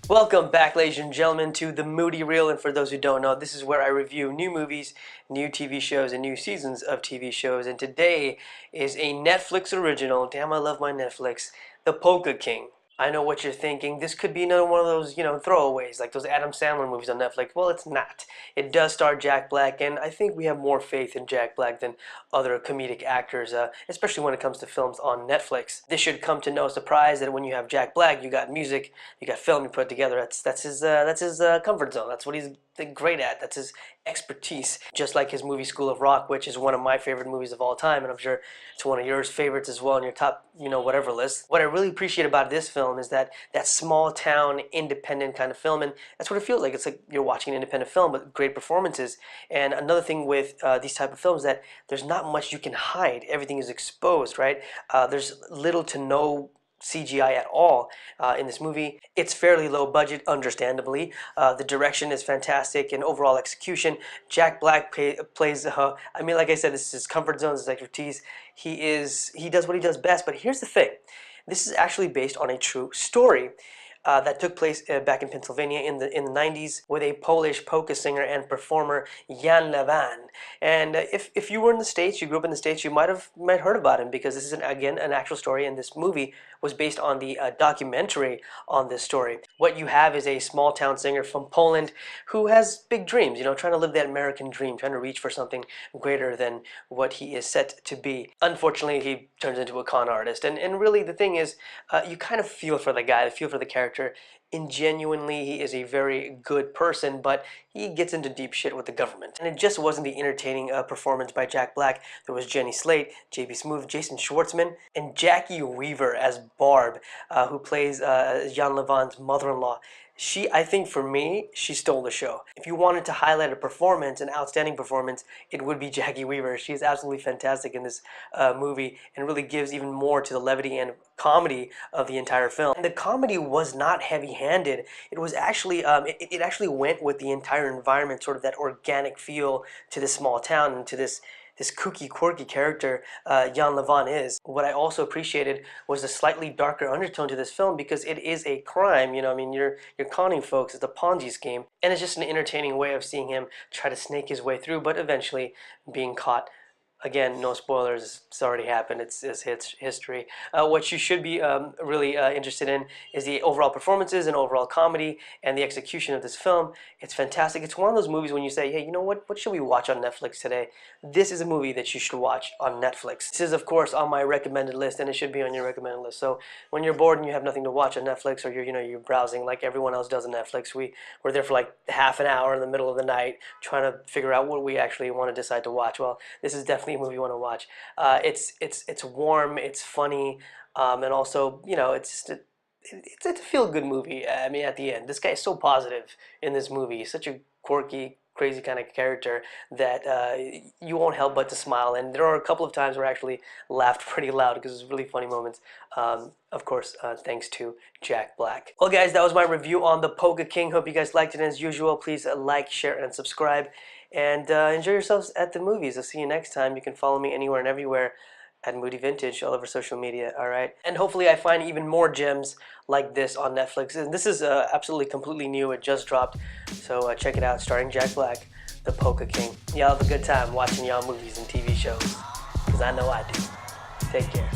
Welcome back, ladies and gentlemen, to the Moody Reel. And for those who don't know, this is where I review new movies, new TV shows, and new seasons of TV shows. And today is a Netflix original. Damn, I love my Netflix. The Polka King. I know what you're thinking. This could be another one of those, throwaways, like those Adam Sandler movies on Netflix. Well, it's not. It does star Jack Black, and I think we have more faith in Jack Black than other comedic actors, especially when it comes to films on Netflix. This should come to no surprise that when you have Jack Black, you got music, you got film you put together. That's his comfort zone. That's what he's great at. That's his expertise. Just like his movie School of Rock, which is one of my favorite movies of all time, and I'm sure it's one of yours favorites as well in your top, whatever list. What I really appreciate about this film is that small town, independent kind of film, and that's what it feels like. It's like you're watching an independent film, but great performances. And another thing with these type of films that there's not much you can hide. Everything is exposed, right? There's little to no CGI at all in this movie. It's fairly low budget, understandably. The direction is fantastic and overall execution. Jack Black plays, like I said, this is his comfort zone, his expertise. He does what he does best, but here's the thing. This is actually based on a true story. That took place back in Pennsylvania in the 90s with a Polish polka singer and performer Jan Lewan. And if you were in the States, you grew up in the States, you might have heard about him, because this is again an actual story, and this movie was based on the documentary on this story. What you have is a small town singer from Poland who has big dreams, trying to live that American dream, trying to reach for something greater than what he is set to be. Unfortunately, he turns into a con artist, and really the thing is, you kind of feel for the guy, feel for the character. And genuinely, he is a very good person, but he gets into deep shit with the government. And it just wasn't the entertaining performance by Jack Black. There was Jenny Slate, J.B. Smoove, Jason Schwartzman, and Jackie Weaver as Barb, who plays Jan Lewan's mother-in-law. I think for me, she stole the show. If you wanted to highlight a performance, an outstanding performance, it would be Jackie Weaver. She's absolutely fantastic in this movie, and really gives even more to the levity and comedy of the entire film. And the comedy was not heavy-handed. It was actually, it actually went with the entire environment, sort of that organic feel to this small town and to this kooky, quirky character Jan Lewan is. What I also appreciated was the slightly darker undertone to this film, because it is a crime, you're conning folks. It's a Ponzi scheme, and it's just an entertaining way of seeing him try to snake his way through, but eventually being caught. Again, no spoilers, it's already happened, it's history. What you should be really interested in is the overall performances and overall comedy and the execution of this film. It's fantastic. It's one of those movies when you say, hey, you know what should we watch on Netflix today? This is a movie that you should watch on Netflix. This is, of course, on my recommended list, and it should be on your recommended list. So when you're bored and you have nothing to watch on Netflix, or you're browsing like everyone else does on Netflix, we're there for like half an hour in the middle of the night trying to figure out what we actually want to decide to watch. Well, this is definitely a movie you want to watch. It's warm, it's funny, and also, it's a feel-good movie. I mean, at the end, this guy is so positive in this movie. He's such a quirky, crazy kind of character that you won't help but to smile. And there are a couple of times where I actually laughed pretty loud, because it's really funny moments. Of course, thanks to Jack Black. Well, guys, that was my review on The Polka King. Hope you guys liked it. And as usual, please like, share, and subscribe. And enjoy yourselves at the movies. I'll see you next time. You can follow me anywhere and everywhere at Moody Vintage, all over social media, alright? And hopefully I find even more gems like this on Netflix. And this is absolutely completely new. It just dropped. So check it out, starring Jack Black, The Polka King. Y'all have a good time watching y'all movies and TV shows, because I know I do. Take care.